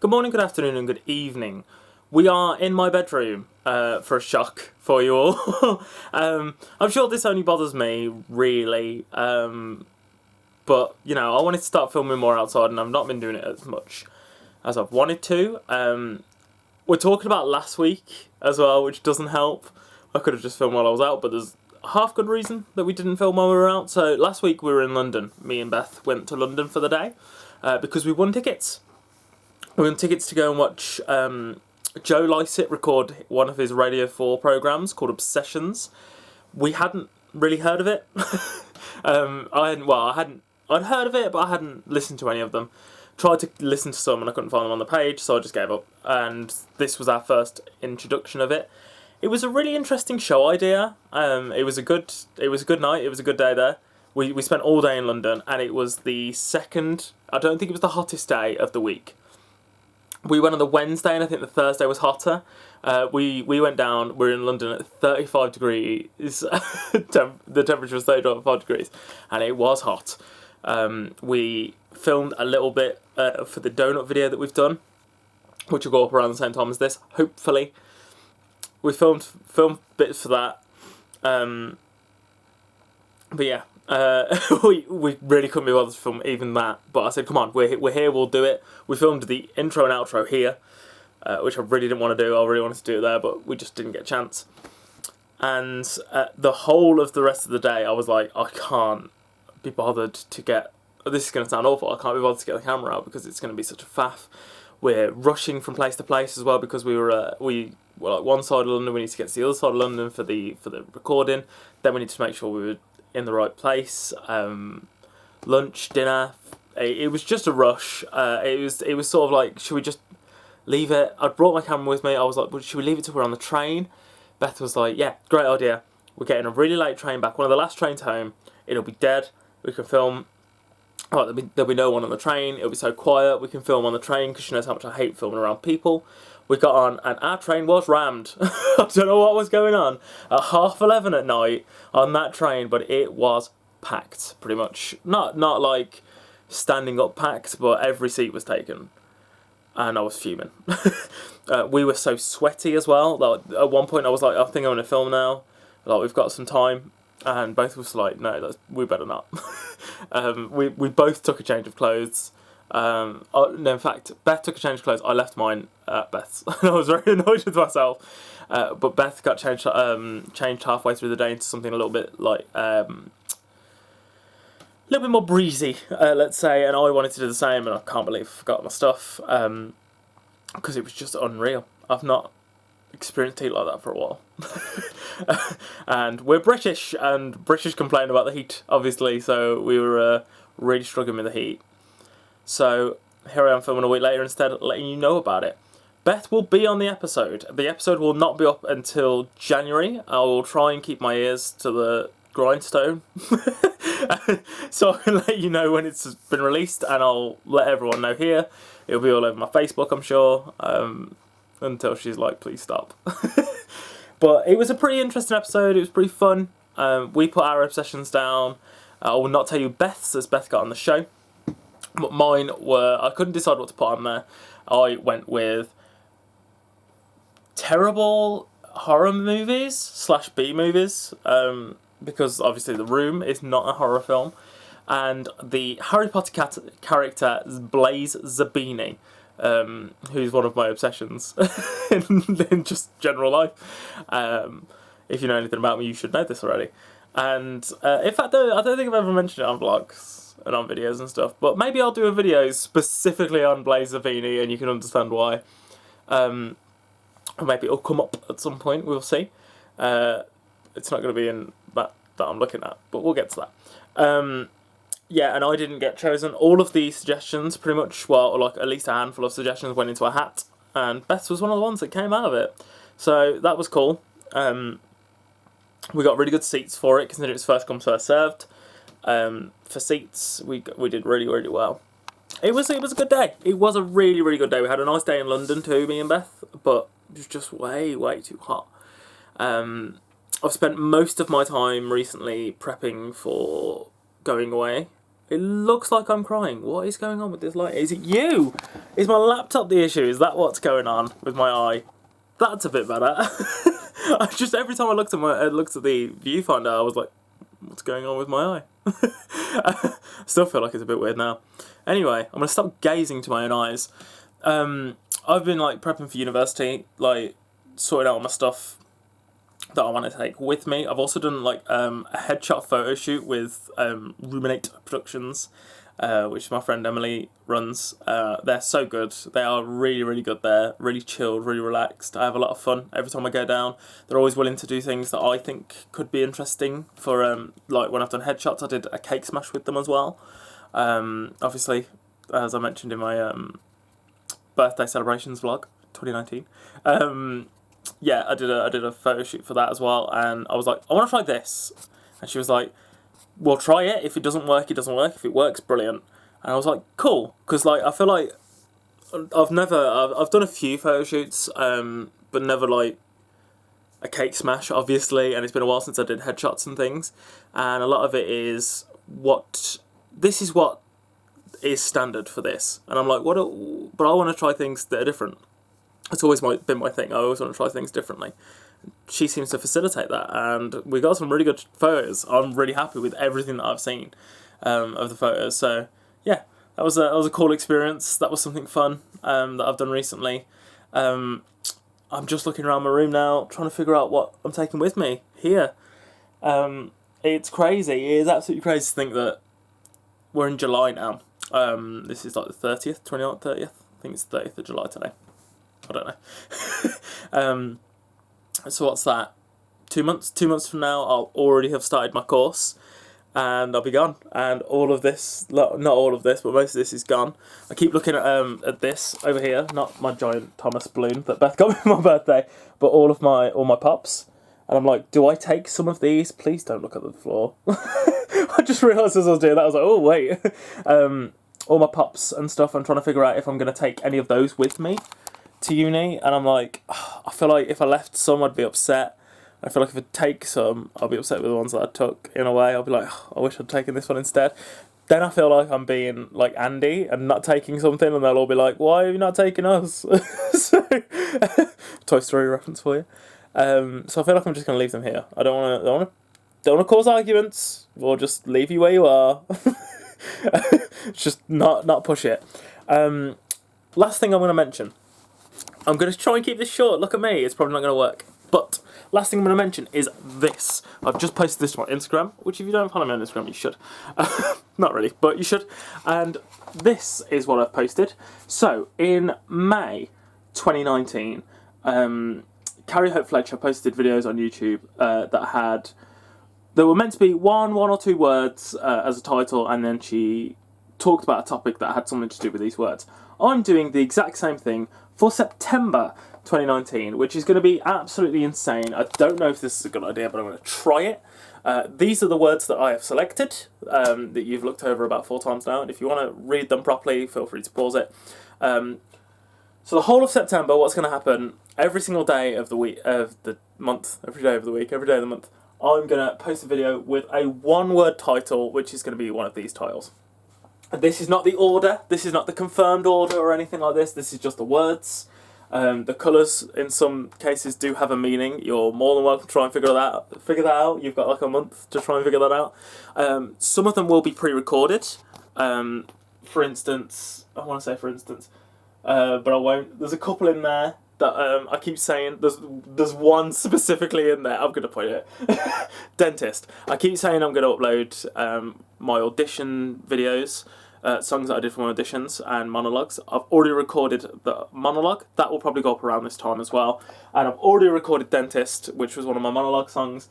Good morning, good afternoon, and good evening. We are in my bedroom for a shock for you all. I'm sure this only bothers me, really. But, you know, I wanted to start filming more outside, and I've not been doing it as much as I've wanted to. We're talking about last week as well, which doesn't help. I could have just filmed while I was out, but there's half good reason that we didn't film while we were out. So last week we were in London. Me and Beth went to London for the day because we won tickets. We won tickets to go and watch Joe Lycett record one of his Radio 4 programmes called Obsessions. We hadn't really heard of it. I'd heard of it, but I hadn't listened to any of them. Tried to listen to some and I couldn't find them on the page, so I just gave up. And this was our first introduction of it. It was a really interesting show idea. It was a good night. It was a good day there. We spent all day in London, and it was the second. I don't think it was the hottest day of the week. We went on the Wednesday, and I think the Thursday was hotter. We went down. We're in London at 35 degrees. The temperature was 35 degrees, and it was hot. We filmed a little bit for the donut video that we've done, which will go up around the same time as this, hopefully. We filmed bits for that. But yeah, we really couldn't be bothered to film even that. But I said, come on, we're here, we'll do it. We filmed the intro and outro here, which I really didn't want to do. I really wanted to do it there, but we just didn't get a chance. And the whole of the rest of the day, I was like, I can't be bothered to get... This is going to sound awful. I can't be bothered to get the camera out because it's going to be such a faff. We're rushing from place to place as well because we were like one side of London. We need to get to the other side of London for the recording. Then we need to make sure we were in the right place. Lunch, dinner. It was just a rush. It was sort of like, should we just leave it? I'd brought my camera with me. I was like, well, should we leave it till we're on the train? Beth was like, yeah, great idea. We're getting a really late train back. One of the last trains home. It'll be dead. We can film. Oh, there'll be no one on the train. It'll be so quiet. We can film on the train because she knows how much I hate filming around people. We got on and our train was rammed. I don't know what was going on at 11:30 at night on that train, but it was packed pretty much. Not like standing up packed, but every seat was taken. And I was fuming. We were so sweaty as well. Like, at one point I was like, I think I'm going to film now. Like, we've got some time. And both of us were like, no, we better not. We both took a change of clothes. No, in fact, Beth took a change of clothes. I left mine at Beth's. And I was very annoyed with myself. But Beth got changed halfway through the day into something a little bit like... a little bit more breezy, let's say. And I wanted to do the same, and I can't believe I forgot my stuff. Because it was just unreal. I've not experienced heat like that for a while. And we're British, and British complain about the heat, obviously, so we were really struggling with the heat. So here I am filming a week later instead, letting you know about it. Beth will be on the episode. The episode will not be up until January. I will try and keep my ears to the grindstone. So I can let you know when it's been released, and I'll let everyone know here. It'll be all over my Facebook, I'm sure. Until she's like, please stop. But it was a pretty interesting episode. It was pretty fun. We put our obsessions down. I will not tell you Beth's, as Beth got on the show. But mine were... I couldn't decide what to put on there. I went with terrible horror movies / B movies. Because obviously The Room is not a horror film. And the Harry Potter character Blaise Zabini. Who's one of my obsessions in just general life. If you know anything about me, you should know this already. And in fact, I don't think I've ever mentioned it on vlogs and on videos and stuff. But maybe I'll do a video specifically on Blaise Zabini, and you can understand why. Or maybe it'll come up at some point. We'll see. It's not going to be in that I'm looking at, but we'll get to that. Yeah, and I didn't get chosen. All of the suggestions, pretty much, well, like at least a handful of suggestions went into a hat, and Beth's was one of the ones that came out of it. So that was cool. We got really good seats for it, considering it's first come, first served. For seats, we did really, really well. It was a good day. It was a really, really good day. We had a nice day in London too, me and Beth, but it was just way, way too hot. I've spent most of my time recently prepping for going away It looks like I'm crying. What is going on with this light? Is it you? Is my laptop the issue? Is that what's going on with my eye? That's a bit better. I just, every time I looked at the viewfinder, I was like, what's going on with my eye? I still feel like it's a bit weird now. Anyway, I'm gonna stop gazing to my own eyes. I've been like prepping for university, like sorting out all my stuff that I want to take with me. I've also done like a headshot photo shoot with Ruminate Productions, which my friend Emily runs. They're so good. They are really, really good there. Really chilled, really relaxed. I have a lot of fun every time I go down. They're always willing to do things that I think could be interesting for like when I've done headshots. I did a cake smash with them as well. Obviously, as I mentioned in my birthday celebrations vlog 2019. Yeah, I did a photo shoot for that as well, and I was like, I want to try this, and she was like, well, try it. If it doesn't work, it doesn't work. If it works, brilliant. And I was like, cool, because like I feel like I've done a few photo shoots, but never like a cake smash, obviously, and it's been a while since I did headshots and things, and a lot of it is what is standard for this, and I'm like, but I want to try things that are different. It's always been my thing. I always want to try things differently. She seems to facilitate that, and we got some really good photos. I'm really happy with everything that I've seen of the photos. So yeah, that was a cool experience. That was something fun that I've done recently. I'm just looking around my room now, trying to figure out what I'm taking with me here. It's crazy. It is absolutely crazy to think that we're in July now. This is like the 30th, 29th, 30th. I think it's the 30th of July today. I don't know. So what's that? 2 months? 2 months from now, I'll already have started my course, and I'll be gone. And all of this, not all of this, but most of this is gone. I keep looking at this over here, not my giant Thomas balloon that Beth got me for my birthday, but all my pops. And I'm like, do I take some of these? Please don't look at the floor. I just realised as I was doing that, I was like, oh wait. All my pops and stuff, I'm trying to figure out if I'm going to take any of those with me to uni, and I'm like, I feel like if I left some, I'd be upset. I feel like if I take some, I'll be upset with the ones that I took. In a way, I'll be like, I wish I'd taken this one instead. Then I feel like I'm being like Andy and not taking something, and they'll all be like, why are you not taking us? So, Toy Story reference for you. So I feel like I'm just going to leave them here. I don't want to cause arguments, or just leave you where you are. Just not push it. Last thing I'm going to mention. I'm going to try and keep this short. Look at me. It's probably not going to work. But last thing I'm going to mention is this. I've just posted this to my Instagram, which if you don't follow me on Instagram, you should. Not really, but you should. And this is what I've posted. So, in May 2019, Carrie Hope Fletcher posted videos on YouTube that were meant to be one or two words as a title, and then she talked about a topic that had something to do with these words. I'm doing the exact same thing for September 2019, which is going to be absolutely insane. I don't know if this is a good idea, but I'm going to try it. These are the words that I have selected, that you've looked over about 4 times now, and if you want to read them properly, feel free to pause it. So the whole of September, what's going to happen, every single day of the week, of the month, every day of the week, every day of the month, I'm going to post a video with a one-word title, which is going to be one of these titles. This is not the order, this is not the confirmed order or anything like this is just the words. The colours, in some cases, do have a meaning. You're more than welcome to try and figure that out. You've got like a month to try and figure that out. Some of them will be pre-recorded. For instance, but I won't. There's a couple in there that I keep saying. There's one specifically in there. I'm going to put it. Dentist. I keep saying I'm going to upload my audition videos. Songs that I did for my auditions and monologues. I've already recorded the monologue. That will probably go up around this time as well. And I've already recorded Dentist, which was one of my monologue songs.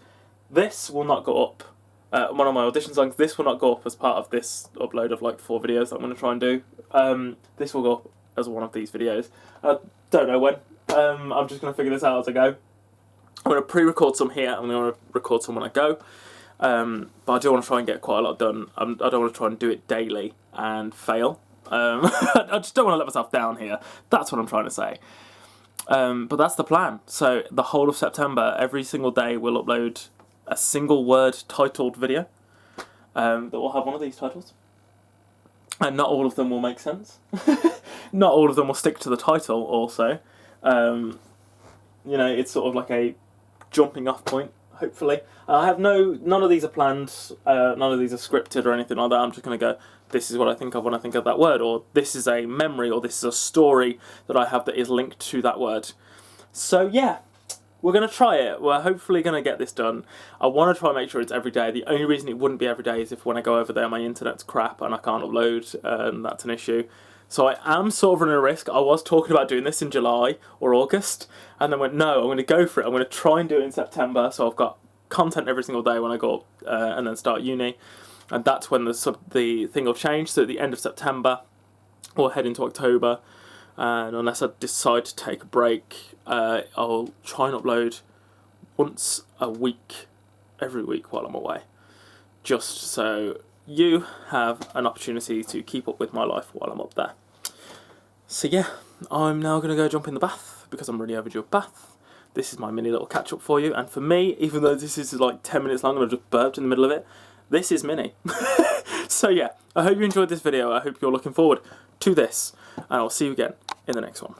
This will not go up. One of my audition songs. This will not go up as part of this upload of like 4 videos that I'm going to try and do. This will go up as one of these videos. I don't know when. I'm just going to figure this out as I go. I'm going to pre-record some here. I'm going to record some when I go. But I do want to try and get quite a lot done. I don't want to try and do it daily and fail. I just don't want to let myself down here. That's what I'm trying to say. But that's the plan. So the whole of September, every single day, we'll upload a single word titled video that will have one of these titles. and not all of them will make sense. Not all of them will stick to the title also. You know, it's sort of like a jumping off point, hopefully. I have none of these are planned, none of these are scripted or anything like that. I'm just going to go, this is what I think of when I think of that word, or this is a memory, or this is a story that I have that is linked to that word. So yeah, we're going to try it. We're hopefully going to get this done. I want to try and make sure it's every day. The only reason it wouldn't be every day is if when I go over there my internet's crap and I can't upload, and that's an issue. So I am sort of running a risk. I was talking about doing this in July or August, and then went, no, I'm going to go for it. I'm going to try and do it in September, so I've got content every single day when I go up and then start uni. And that's when the thing will change. So at the end of September, or head into October, and unless I decide to take a break, I'll try and upload once a week, every week while I'm away. Just so you have an opportunity to keep up with my life while I'm up there. So yeah, I'm now going to go jump in the bath because I'm really overdue a bath. This is my mini little catch up for you, and for me, even though this is like 10 minutes long and I've just burped in the middle of it, this is mini. So yeah, I hope you enjoyed this video. I hope you're looking forward to this, and I'll see you again in the next one.